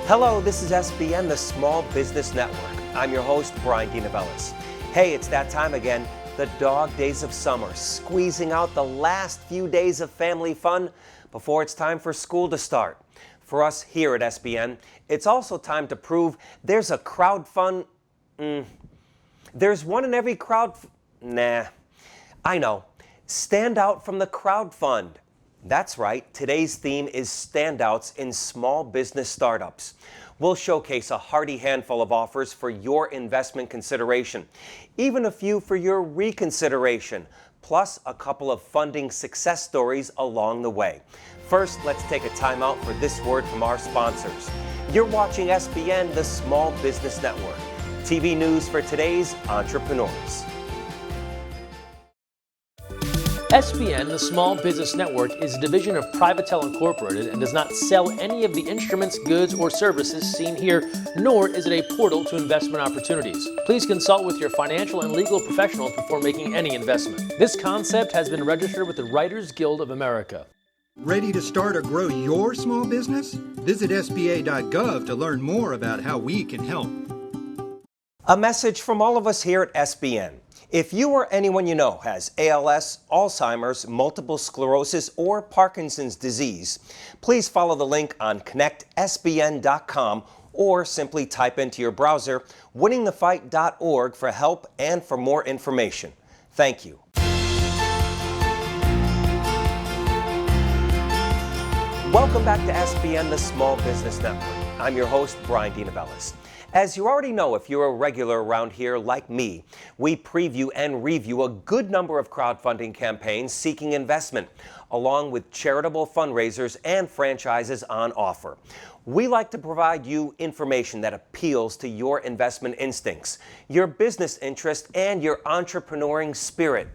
Hello, this is SBN, the Small Business Network. I'm your host, Bryan DeNovellis. Hey, it's that time again, the dog days of summer, squeezing out the last few days of family fun before it's time for school to start. For us here at SBN, it's also time to prove there's a there's one in every I know. Stand out from the crowd fund. That's right, today's theme is Standouts in Small Business Startups. We'll showcase a hearty handful of offers for your investment consideration, even a few for your reconsideration, plus a couple of funding success stories along the way. First, let's take a time out for this word from our sponsors. You're watching SBN, the Small Business Network. TV news for today's entrepreneurs. SBN, the Small Business Network, is a division of Privatel Incorporated and does not sell any of the instruments, goods, or services seen here, nor is it a portal to investment opportunities. Please consult with your financial and legal professionals before making any investment. This concept has been registered with the Writers Guild of America. Ready to start or grow your small business? Visit SBA.gov to learn more about how we can help. A message from all of us here at SBN. If you or anyone you know has ALS, Alzheimer's, multiple sclerosis, or Parkinson's disease, please follow the link on connectsbn.com or simply type into your browser winningthefight.org for help and for more information. Thank you. Welcome back to SBN, the Small Business Network. I'm your host, Bryan DeNovellis. As you already know, if you're a regular around here like me, we preview and review a good number of crowdfunding campaigns seeking investment, along with charitable fundraisers and franchises on offer. We like to provide you information that appeals to your investment instincts, your business interest, and your entrepreneuring spirit.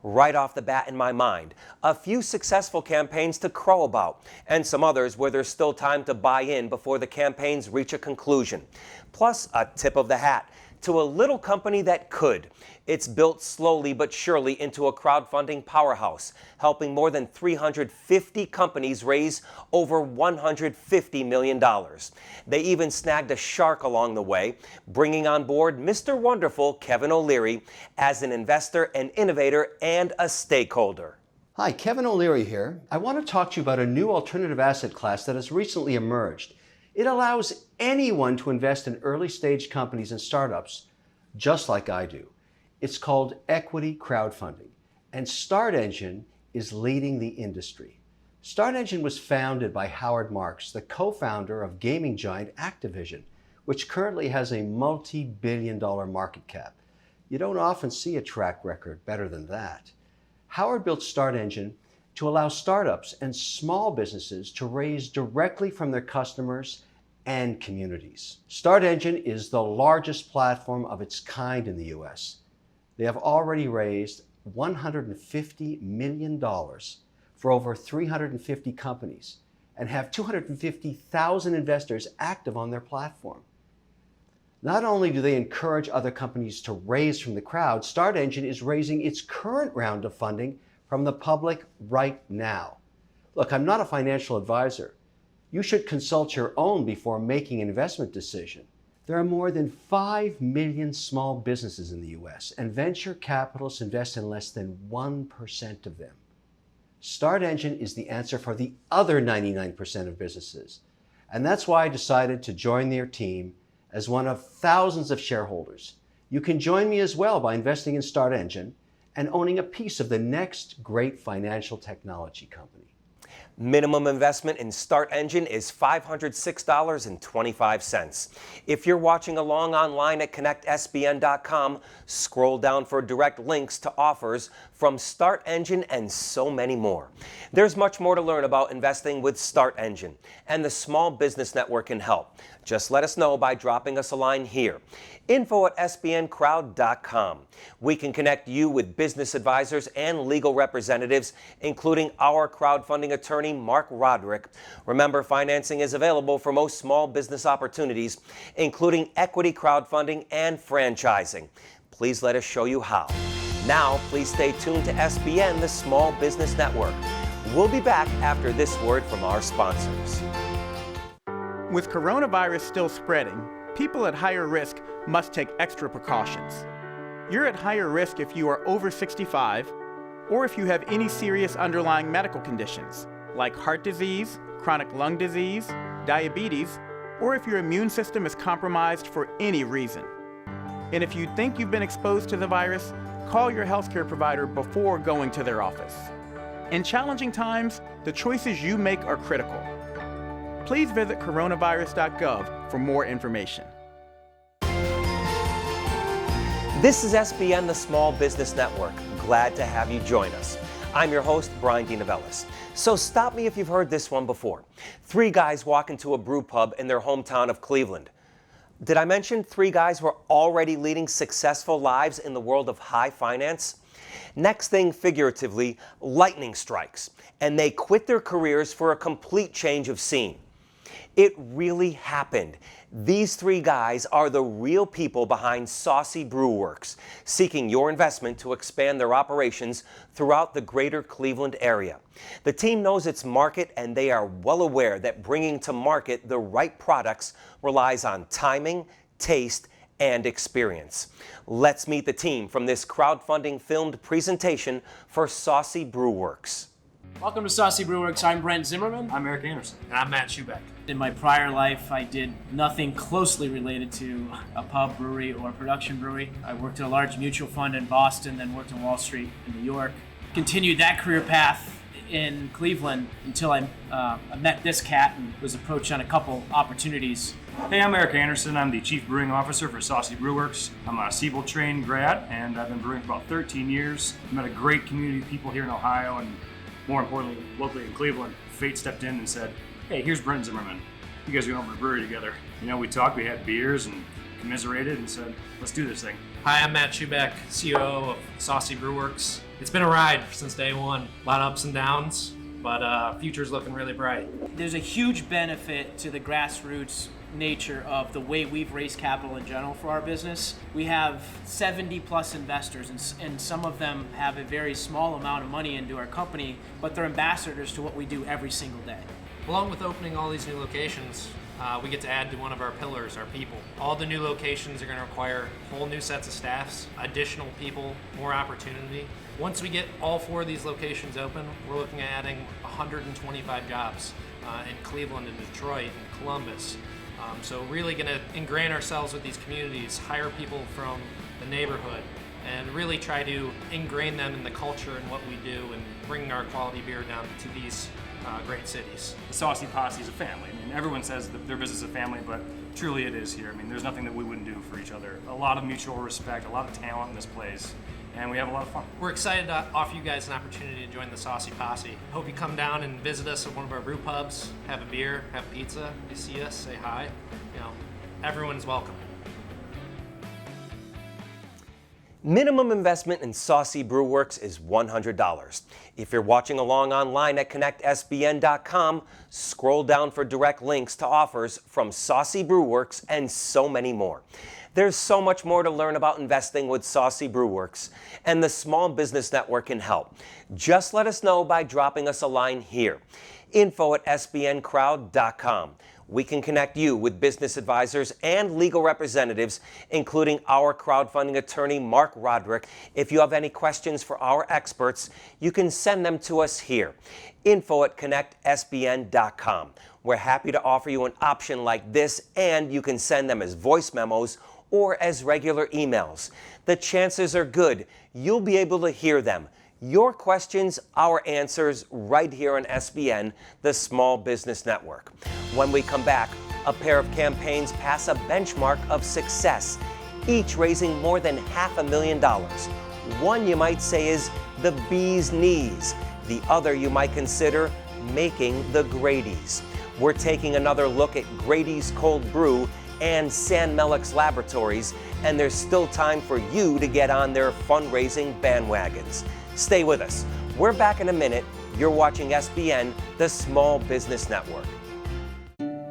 Right off the bat in my mind, a few successful campaigns to crow about, and some others where there's still time to buy in before the campaigns reach a conclusion. Plus, a tip of the hat to a little company that could. It's built slowly but surely into a crowdfunding powerhouse, helping more than 350 companies raise over $150 million. They even snagged a shark along the way, bringing on board Mr. Wonderful Kevin O'Leary as an investor, an innovator, and a stakeholder. Hi, Kevin O'Leary here. I want to talk to you about a new alternative asset class that has recently emerged. It allows anyone to invest in early-stage companies and startups, just like I do. It's called equity crowdfunding, and StartEngine is leading the industry. StartEngine was founded by Howard Marks, the co-founder of gaming giant Activision, which currently has a multi-billion-dollar market cap. You don't often see a track record better than that. Howard built StartEngine to allow startups and small businesses to raise directly from their customers and communities. StartEngine is the largest platform of its kind in the US. They have already raised $150 million for over 350 companies and have 250,000 investors active on their platform. Not only do they encourage other companies to raise from the crowd, StartEngine is raising its current round of funding from the public right now. Look, I'm not a financial advisor. You should consult your own before making an investment decision. There are more than 5 million small businesses in the US, and venture capitalists invest in less than 1% of them. StartEngine is the answer for the other 99% of businesses. And that's why I decided to join their team as one of thousands of shareholders. You can join me as well by investing in StartEngine and owning a piece of the next great financial technology company. Minimum investment in StartEngine is $506.25. If you're watching along online at connectsbn.com, scroll down for direct links to offers from StartEngine and so many more. There's much more to learn about investing with StartEngine, and the Small Business Network can help. Just let us know by dropping us a line here. info@sbncrowd.com. We can connect you with business advisors and legal representatives, including our crowdfunding attorney, Mark Roderick. Remember, financing is available for most small business opportunities, including equity crowdfunding and franchising. Please let us show you how. Now, please stay tuned to SBN, the Small Business Network. We'll be back after this word from our sponsors. With coronavirus still spreading, people at higher risk must take extra precautions. You're at higher risk if you are over 65 or if you have any serious underlying medical conditions like heart disease, chronic lung disease, diabetes, or if your immune system is compromised for any reason. And if you think you've been exposed to the virus, call your healthcare provider before going to their office. In challenging times, the choices you make are critical. Please visit coronavirus.gov for more information. This is SBN, the Small Business Network. Glad to have you join us. I'm your host, Bryan DeNovellis. So stop me if you've heard this one before. 3 guys walk into a brew pub in their hometown of Cleveland. Did I mention 3 guys were already leading successful lives in the world of high finance? Next thing, figuratively, lightning strikes, and they quit their careers for a complete change of scene. It really happened. These 3 guys are the real people behind Saucy Brew Works, seeking your investment to expand their operations throughout the greater Cleveland area. The team knows its market, and they are well aware that bringing to market the right products relies on timing, taste, and experience. Let's meet the team from this crowdfunding filmed presentation for Saucy Brew Works. Welcome to Saucy Brew Works. I'm Brent Zimmerman. I'm Eric Anderson. And I'm Matt Schubeck. In my prior life, I did nothing closely related to a pub brewery or production brewery. I worked at a large mutual fund in Boston, then worked on Wall Street in New York. Continued that career path in Cleveland until I met this cat and was approached on a couple opportunities. Hey, I'm Eric Anderson. I'm the Chief Brewing Officer for Saucy Brew Works. I'm a Siebel trained grad, and I've been brewing for about 13 years. I've met a great community of people here in Ohio, and more importantly, locally in Cleveland. Fate stepped in and said, hey, here's Brent Zimmerman. You guys are going to open a brewery together. You know, we talked, we had beers and commiserated and said, let's do this thing. Hi, I'm Matt Schubeck, CEO of Saucy Brew Works. It's been a ride since day one. A lot of ups and downs, but future's looking really bright. There's a huge benefit to the grassroots nature of the way we've raised capital in general for our business. We have 70 plus investors, and some of them have a very small amount of money into our company, but they're ambassadors to what we do every single day. Along with opening all these new locations, we get to add to one of our pillars, our people. All the new locations are going to require whole new sets of staffs, additional people, more opportunity. Once we get all 4 of these locations open, we're looking at adding 125 jobs in Cleveland and Detroit and Columbus. So really going to ingrain ourselves with these communities, hire people from the neighborhood, and really try to ingrain them in the culture and what we do and bring our quality beer down to these great cities. The Saucy Posse is a family. I mean, everyone says that their business is a family, but truly it is here. I mean, there's nothing that we wouldn't do for each other. A lot of mutual respect, a lot of talent in this place, and we have a lot of fun. We're excited to offer you guys an opportunity to join the Saucy Posse. Hope you come down and visit us at one of our brew pubs, have a beer, have pizza. You see us, say hi. You know, everyone's welcome. Minimum investment in Saucy Brew Works is $100. If you're watching along online at connectsbn.com, scroll down for direct links to offers from Saucy Brew Works and so many more. There's so much more to learn about investing with Saucy Brew Works, and the Small Business Network can help. Just let us know by dropping us a line here. info@sbncrowd.com. We can connect you with business advisors and legal representatives, including our crowdfunding attorney, Mark Roderick. If you have any questions for our experts, you can send them to us here. info@connectsbn.com. We're happy to offer you an option like this, and you can send them as voice memos or as regular emails. The chances are good you'll be able to hear them. Your questions, our answers, right here on SBN, the Small Business Network. When we come back, a pair of campaigns pass a benchmark of success, each raising more than $500,000. One you might say is the bee's knees. The other you might consider making the Grady's. We're taking another look at Grady's Cold Brew and San Melix Laboratories, and there's still time for you to get on their fundraising bandwagons. Stay with us. We're back in a minute. You're watching SBN, the Small Business Network.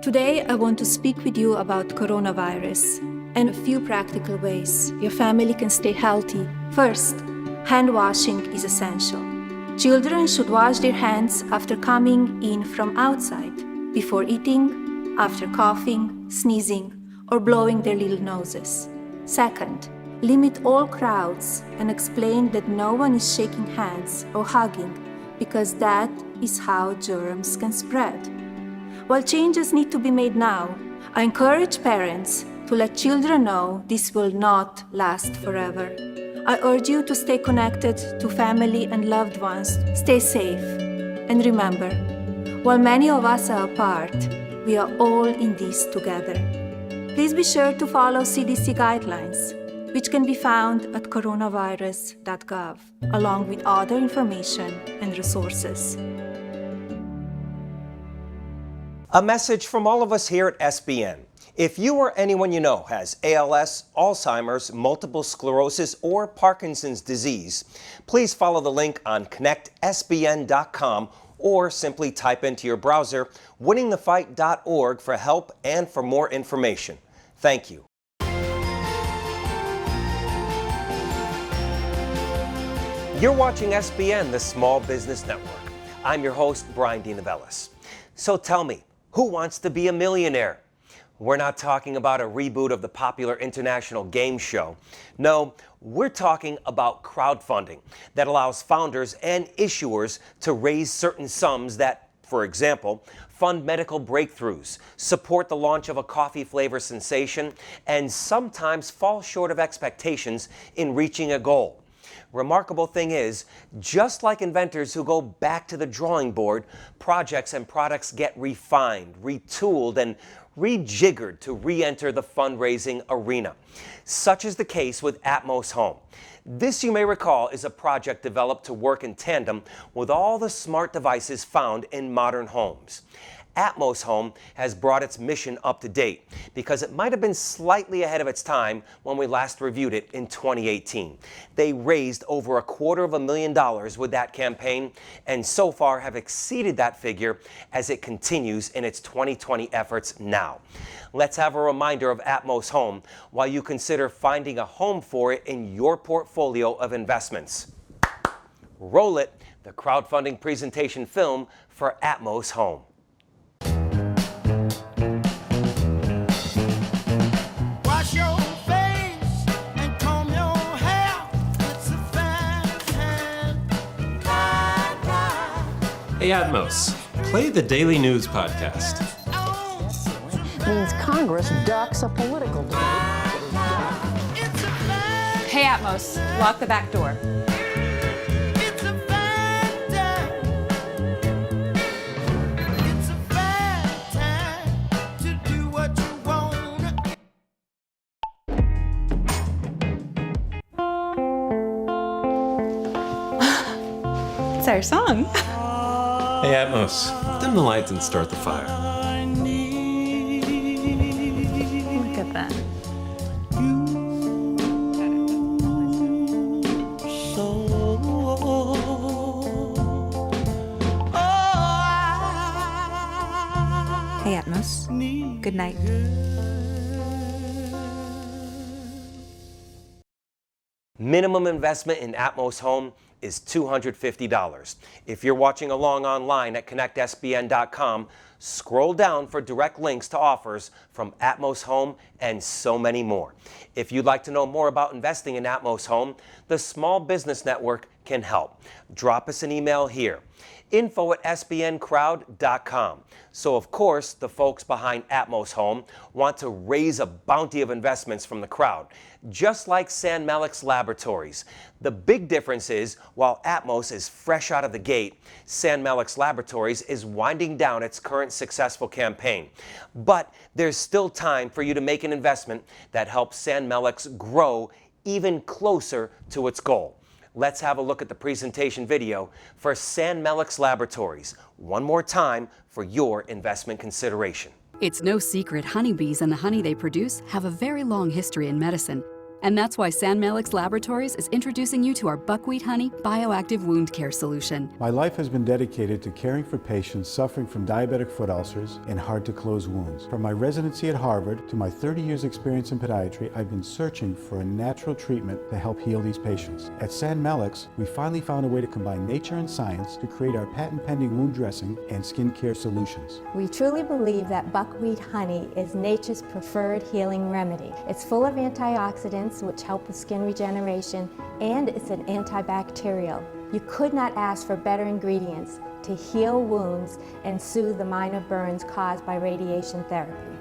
Today, I want to speak with you about coronavirus and a few practical ways your family can stay healthy. First, hand washing is essential. Children should wash their hands after coming in from outside, before eating, after coughing, sneezing, or blowing their little noses. Second, limit all crowds and explain that no one is shaking hands or hugging because that is how germs can spread. While changes need to be made now, I encourage parents to let children know this will not last forever. I urge you to stay connected to family and loved ones, stay safe, and remember, while many of us are apart, we are all in this together. Please be sure to follow CDC guidelines, which can be found at coronavirus.gov, along with other information and resources. A message from all of us here at SBN. If you or anyone you know has ALS, Alzheimer's, multiple sclerosis, or Parkinson's disease, please follow the link on connectsbn.com or simply type into your browser winningthefight.org for help and for more information. Thank you. You're watching SBN, the Small Business Network. I'm your host, Bryan DeNovellis. So tell me, who wants to be a millionaire? We're not talking about a reboot of the popular international game show. No, we're talking about crowdfunding that allows founders and issuers to raise certain sums that, for example, fund medical breakthroughs, support the launch of a coffee flavor sensation, and sometimes fall short of expectations in reaching a goal. Remarkable thing is, just like inventors who go back to the drawing board, projects and products get refined, retooled, and rejiggered to re-enter the fundraising arena. Such is the case with Atmos Home. This, you may recall, is a project developed to work in tandem with all the smart devices found in modern homes. Atmos Home has brought its mission up to date because it might have been slightly ahead of its time when we last reviewed it in 2018. They raised over $250,000 with that campaign and so far have exceeded that figure as it continues in its 2020 efforts now. Let's have a reminder of Atmos Home while you consider finding a home for it in your portfolio of investments. Roll it, the crowdfunding presentation film for Atmos Home. Hey Atmos, play the Daily News podcast. Means Congress ducks a political debate. Hey Atmos, lock the back door. It's our song. Hey Atmos, dim the lights and start the fire. Look at that. Hey Atmos, good night. Minimum investment in Atmos Home is $250. If you're watching along online at connectsbn.com, scroll down for direct links to offers from Atmos Home and so many more. If you'd like to know more about investing in Atmos Home, the Small Business Network can help. Drop us an email here, info@sbncrowd.com. So of course, the folks behind Atmos Home want to raise a bounty of investments from the crowd, just like San Malik's Laboratories. The big difference is, while Atmos is fresh out of the gate, San Malik's Laboratories is winding down its current successful campaign. But there's still time for you to make an investment that helps San Malik's grow even closer to its goal. Let's have a look at the presentation video for San Malik's Laboratories, one more time for your investment consideration. It's no secret honeybees and the honey they produce have a very long history in medicine. And that's why San Melix Laboratories is introducing you to our buckwheat honey bioactive wound care solution. My life has been dedicated to caring for patients suffering from diabetic foot ulcers and hard-to-close wounds. From my residency at Harvard to my 30 years experience in podiatry, I've been searching for a natural treatment to help heal these patients. At San Melix, we finally found a way to combine nature and science to create our patent-pending wound dressing and skincare solutions. We truly believe that buckwheat honey is nature's preferred healing remedy. It's full of antioxidants which help with skin regeneration, and it's an antibacterial. You could not ask for better ingredients to heal wounds and soothe the minor burns caused by radiation therapy.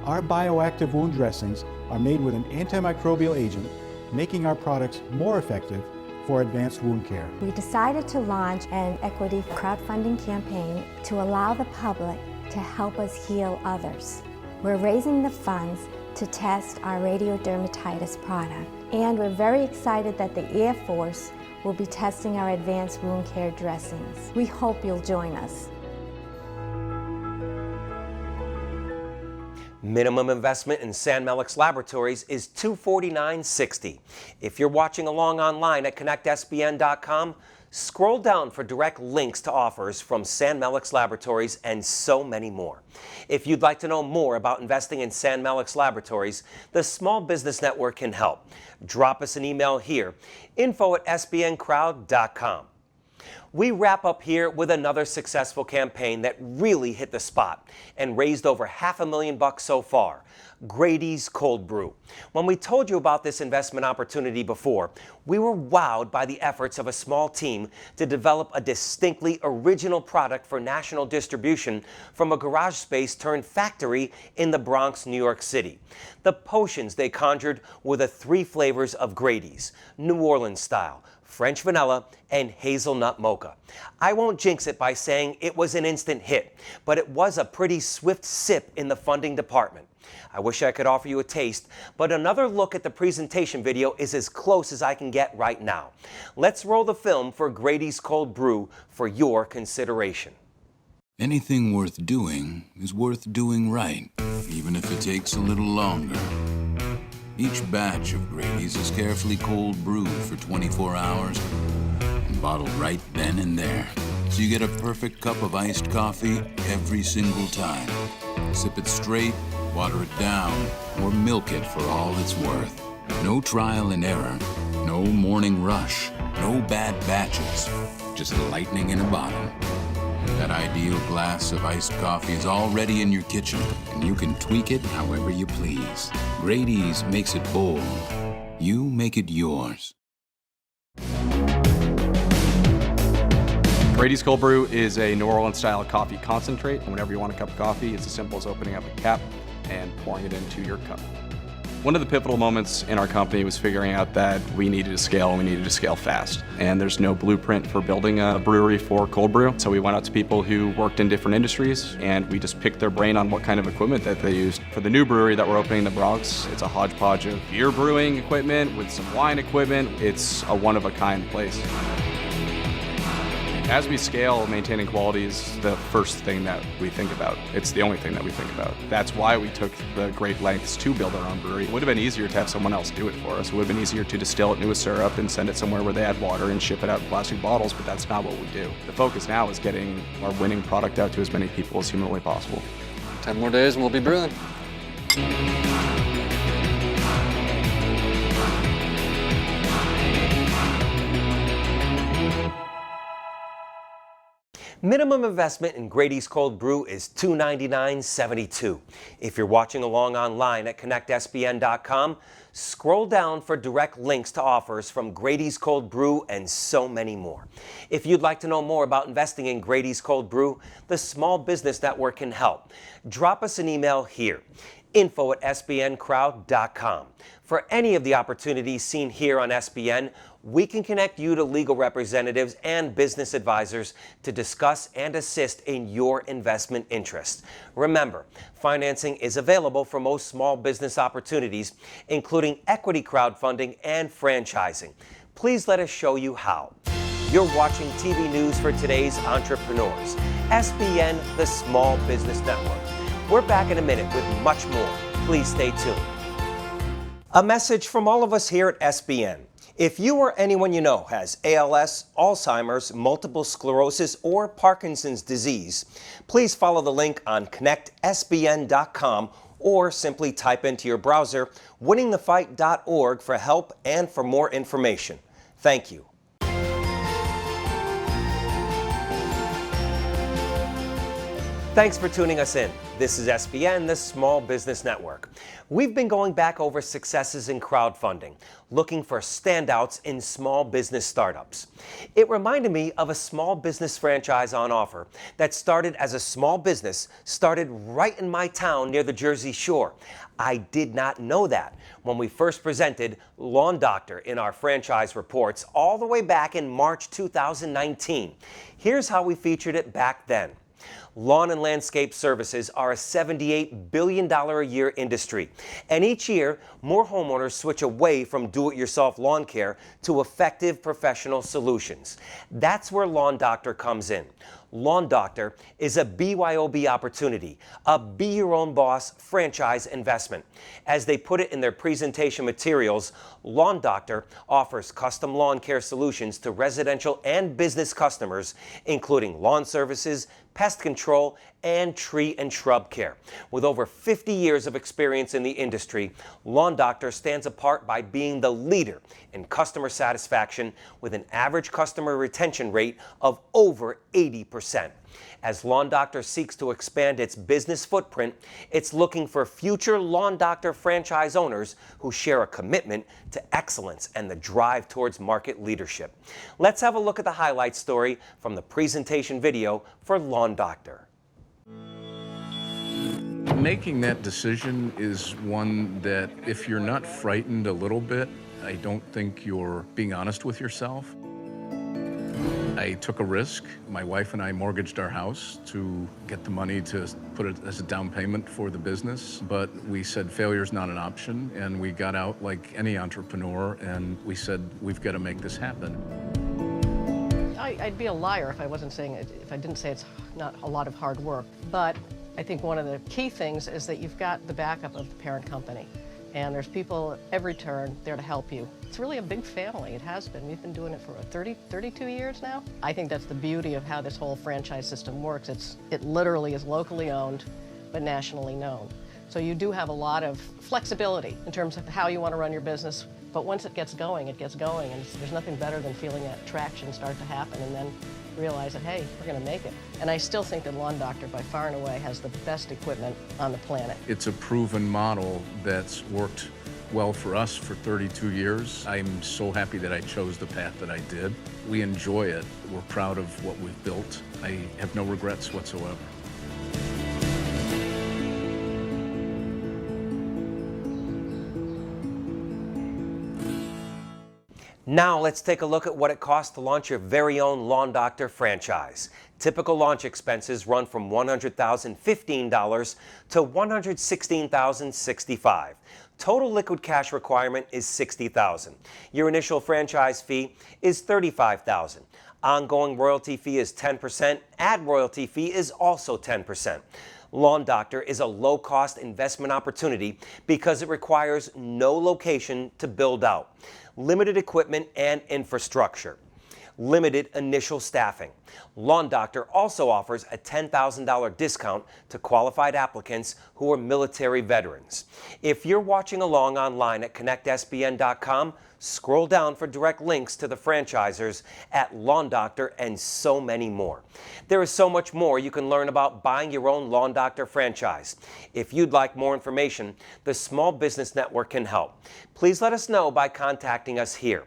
Our bioactive wound dressings are made with an antimicrobial agent, making our products more effective for advanced wound care. We decided to launch an equity crowdfunding campaign to allow the public to help us heal others. We're raising the funds to test our radiodermatitis product, and we're very excited that the Air Force will be testing our advanced wound care dressings. We hope you'll join us. Minimum investment in San Melix Laboratories is $249.60. If you're watching along online at connectsbn.com, scroll down for direct links to offers from San Melix Laboratories and so many more. If you'd like to know more about investing in San Melix Laboratories, the Small Business Network can help. Drop us an email here, info@sbncrowd.com. We wrap up here with another successful campaign that really hit the spot and raised over $500,000 so far. Grady's Cold Brew. When we told you about this investment opportunity before, we were wowed by the efforts of a small team to develop a distinctly original product for national distribution from a garage space turned factory in the Bronx, New York City. The potions they conjured were the 3 flavors of Grady's: New Orleans style, French vanilla, and hazelnut mocha. I won't jinx it by saying it was an instant hit, but it was a pretty swift sip in the funding department. I wish I could offer you a taste, but another look at the presentation video is as close as I can get right now. Let's roll the film for Grady's Cold Brew for your consideration. Anything worth doing is worth doing right, even if it takes a little longer. Each batch of Grady's is carefully cold brewed for 24 hours and bottled right then and there. So you get a perfect cup of iced coffee every single time. Sip it straight, water it down, or milk it for all it's worth. No trial and error, no morning rush, no bad batches, just lightning in a bottle. That ideal glass of iced coffee is already in your kitchen, and you can tweak it however you please. Grady's makes it bold. You make it yours. Grady's Cold Brew is a New Orleans-style coffee concentrate. Whenever you want a cup of coffee, it's as simple as opening up a cap and pouring it into your cup. One of the pivotal moments in our company was figuring out that we needed to scale, and we needed to scale fast. And there's no blueprint for building a brewery for cold brew. So we went out to people who worked in different industries, and we just picked their brain on what kind of equipment that they used. For the new brewery that we're opening in the Bronx, it's a hodgepodge of beer brewing equipment with some wine equipment. It's a one-of-a-kind place. As we scale, maintaining quality is the first thing that we think about. It's the only thing that we think about. That's why we took the great lengths to build our own brewery. It would have been easier to have someone else do it for us. It would have been easier to distill it into a syrup and send it somewhere where they add water and ship it out in plastic bottles, but that's not what we do. The focus now is getting our winning product out to as many people as humanly possible. 10 more days and we'll be brewing. Minimum investment in Grady's Cold Brew is $299.72. If you're watching along online at connectsbn.com, scroll down for direct links to offers from Grady's Cold Brew and so many more. If you'd like to know more about investing in Grady's Cold Brew, the Small Business Network can help. Drop us an email here, info@sbncrowd.com. For any of the opportunities seen here on SBN, we can connect you to legal representatives and business advisors to discuss and assist in your investment interests. Remember, financing is available for most small business opportunities, including equity crowdfunding and franchising. Please let us show you how. You're watching TV News for today's entrepreneurs. SBN, the Small Business Network. We're back in a minute with much more. Please stay tuned. A message from all of us here at SBN. If you or anyone you know has ALS, Alzheimer's, multiple sclerosis, or Parkinson's disease, please follow the link on connectsbn.com or simply type into your browser winningthefight.org for help and for more information. Thank you. Thanks for tuning us in. This is SBN, the Small Business Network. We've been going back over successes in crowdfunding, looking for standouts in small business startups. It reminded me of a small business franchise on offer that started as a small business, started right in my town near the Jersey Shore. I did not know that when we first presented Lawn Doctor in our franchise reports all the way back in March 2019. Here's how we featured it back then. Lawn and landscape services are a $78 billion a year industry, and each year more homeowners switch away from do-it-yourself lawn care to effective professional solutions. That's where Lawn Doctor comes in. Lawn Doctor is a BYOB opportunity, a Be Your Own Boss franchise investment. As they put it in their presentation materials, Lawn Doctor offers custom lawn care solutions to residential and business customers, including lawn services, pest control, and tree and shrub care. With over 50 years of experience in the industry, Lawn Doctor stands apart by being the leader in customer satisfaction with an average customer retention rate of over 80%. As Lawn Doctor seeks to expand its business footprint, it's looking for future Lawn Doctor franchise owners who share a commitment to excellence and the drive towards market leadership. Let's have a look at the highlight story from the presentation video for Lawn Doctor. Making that decision is one that if you're not frightened a little bit, I don't think you're being honest with yourself. I took a risk. My wife and I mortgaged our house to get the money to put it as a down payment for the business, but we said failure's not an option, and we got out like any entrepreneur, and we said we've got to make this happen. I'd be a liar if I wasn't saying it, if I didn't say it's not a lot of hard work, but I think one of the key things is that you've got the backup of the parent company. And there's people at every turn there to help you. It's really a big family. It has been. We've been doing it for 32 years now. I think that's the beauty of how this whole franchise system works. It literally is locally owned, but nationally known. So you do have a lot of flexibility in terms of how you want to run your business. But once it gets going, and there's nothing better than feeling that traction start to happen and then realize that, hey, we're going to make it. And I still think that Lawn Doctor, by far and away, has the best equipment on the planet. It's a proven model that's worked well for us for 32 years. I'm so happy that I chose the path that I did. We enjoy it. We're proud of what we've built. I have no regrets whatsoever. Now let's take a look at what it costs to launch your very own Lawn Doctor franchise. Typical launch expenses run from $100,015 to $116,065. Total liquid cash requirement is $60,000. Your initial franchise fee is $35,000. Ongoing royalty fee is 10%. Ad royalty fee is also 10%. Lawn Doctor is a low-cost investment opportunity because it requires no location to build out, limited equipment and infrastructure, limited initial staffing. Lawn Doctor also offers a $10,000 discount to qualified applicants who are military veterans. If you're watching along online at connectsbn.com, scroll down for direct links to the franchisers at Lawn Doctor and so many more. There is so much more you can learn about buying your own Lawn Doctor franchise. If you'd like more information, the Small Business Network can help. Please let us know by contacting us here.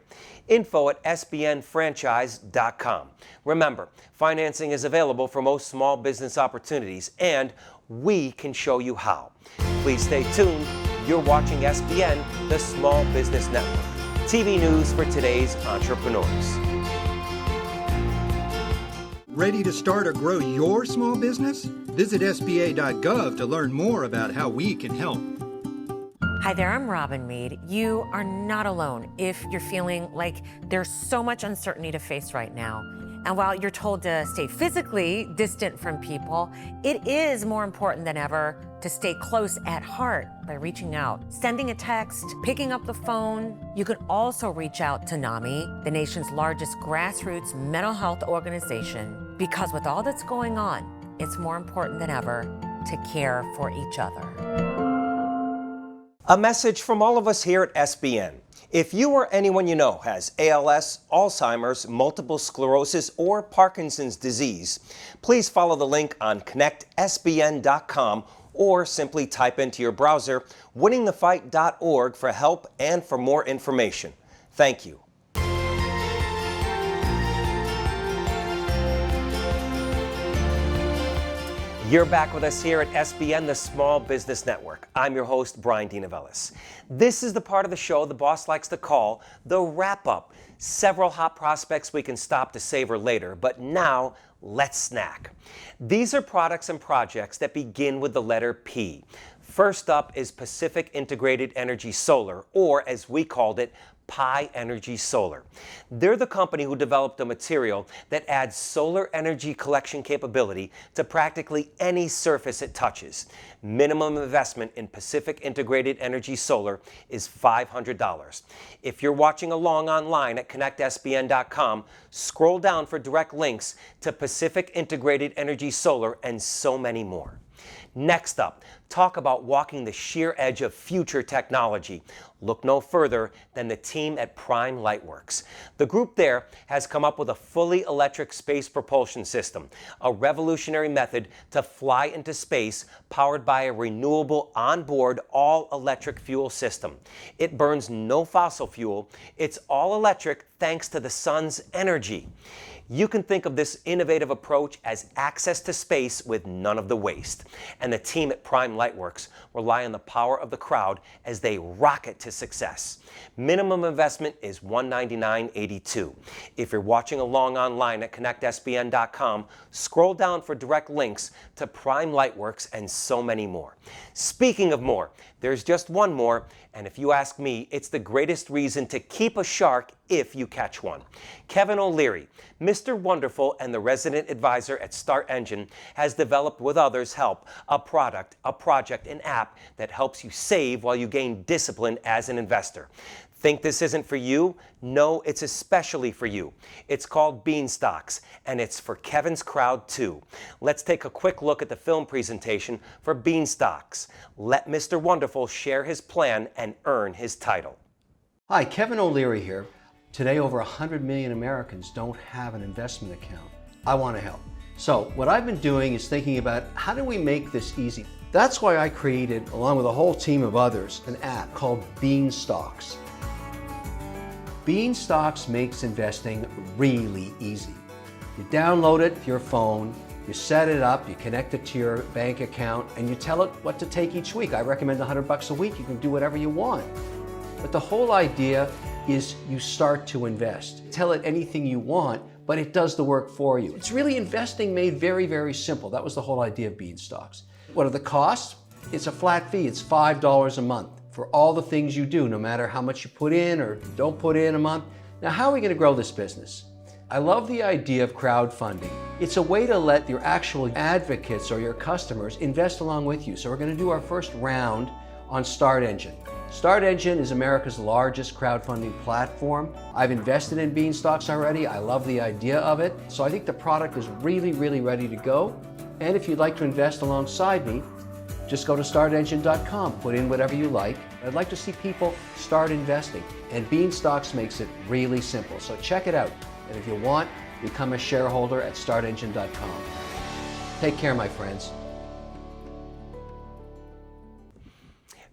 info@sbnfranchise.com. Remember, financing is available for most small business opportunities, and we can show you how. Please stay tuned. You're watching SBN, the Small Business Network. TV news for today's entrepreneurs. Ready to start or grow your small business? Visit SBA.gov to learn more about how we can help. Hi there, I'm Robin Mead. You are not alone if you're feeling like there's so much uncertainty to face right now. And while you're told to stay physically distant from people, it is more important than ever to stay close at heart by reaching out, sending a text, picking up the phone. You can also reach out to NAMI, the nation's largest grassroots mental health organization, because with all that's going on, it's more important than ever to care for each other. A message from all of us here at SBN. If you or anyone you know has ALS, Alzheimer's, multiple sclerosis, or Parkinson's disease, please follow the link on connectsbn.com or simply type into your browser winningthefight.org for help and for more information. Thank you. You're back with us here at SBN, the Small Business Network. I'm your host, Bryan DeNovellis. This is the part of the show the boss likes to call the wrap-up. Several hot prospects we can stop to savor later, but now let's snack. These are products and projects that begin with the letter P. First up is Pacific Integrated Energy Solar, or as we called it, Pi Energy Solar. They're the company who developed a material that adds solar energy collection capability to practically any surface it touches. Minimum investment in Pacific Integrated Energy Solar is $500. If you're watching along online at connectsbn.com, scroll down for direct links to Pacific Integrated Energy Solar and so many more. Next up, talk about walking the sheer edge of future technology. Look no further than the team at Prime Lightworks. The group there has come up with a fully electric space propulsion system, a revolutionary method to fly into space powered by a renewable onboard all-electric fuel system. It burns no fossil fuel. It's all electric thanks to the sun's energy. You can think of this innovative approach as access to space with none of the waste. And the team at Prime Lightworks rely on the power of the crowd as they rocket to success. Minimum investment is $199.82. If you're watching along online at connectsbn.com, scroll down for direct links to Prime Lightworks and so many more. Speaking of more, there's just one more, and if you ask me, it's the greatest reason to keep a shark if you catch one. Kevin O'Leary, Mr. Wonderful and the resident advisor at StartEngine, has developed with others' help a product, a project, an app that helps you save while you gain discipline as an investor. Think this isn't for you? No, it's especially for you. It's called Beanstocks, and it's for Kevin's crowd too. Let's take a quick look at the film presentation for Beanstocks. Let Mr. Wonderful share his plan and earn his title. Hi, Kevin O'Leary here. Today, over 100 million Americans don't have an investment account. I want to help. So what I've been doing is thinking about how do we make this easy? That's why I created, along with a whole team of others, an app called Beanstocks. Beanstocks makes investing really easy. You download it to your phone, you set it up, you connect it to your bank account, and you tell it what to take each week. I recommend $100 a week. You can do whatever you want. But the whole idea is you start to invest. Tell it anything you want, but it does the work for you. It's really investing made very, very simple. That was the whole idea of Beanstocks. What are the costs? It's a flat fee. It's $5 a month for all the things you do, no matter how much you put in or don't put in a month. Now, how are we going to grow this business? I love the idea of crowdfunding. It's a way to let your actual advocates or your customers invest along with you. So we're going to do our first round on StartEngine. StartEngine is America's largest crowdfunding platform. I've invested in Beanstocks already. I love the idea of it. So I think the product is really, really ready to go. And if you'd like to invest alongside me, just go to startengine.com, put in whatever you like. I'd like to see people start investing. And Beanstocks makes it really simple. So check it out. And if you want, become a shareholder at startengine.com. Take care, my friends.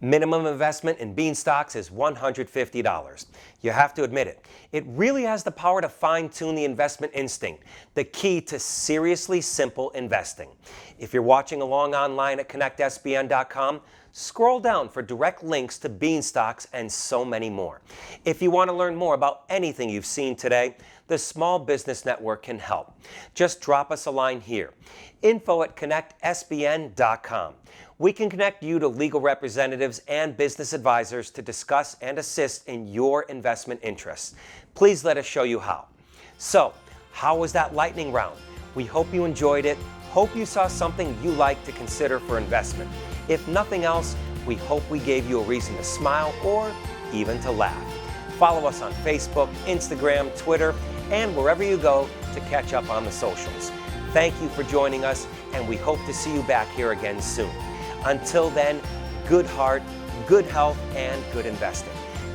Minimum investment in Beanstocks is $150. You have to admit it. It really has the power to fine-tune the investment instinct, the key to seriously simple investing. If you're watching along online at connectsbn.com, scroll down for direct links to Beanstocks and so many more. If you want to learn more about anything you've seen today, the Small Business Network can help. Just drop us a line here, info@connectsbn.com. We can connect you to legal representatives and business advisors to discuss and assist in your investment interests. Please let us show you how. So, How was that lightning round? We hope you enjoyed it. Hope you saw something you like to consider for investment. If nothing else, we hope we gave you a reason to smile or even to laugh. Follow us on Facebook, Instagram, Twitter, and wherever you go to catch up on the socials. Thank you for joining us, and we hope to see you back here again soon. Until then, good heart, good health, and good investing.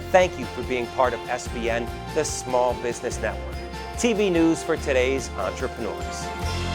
Thank you for being part of SBN, the Small Business Network. TV news for today's entrepreneurs.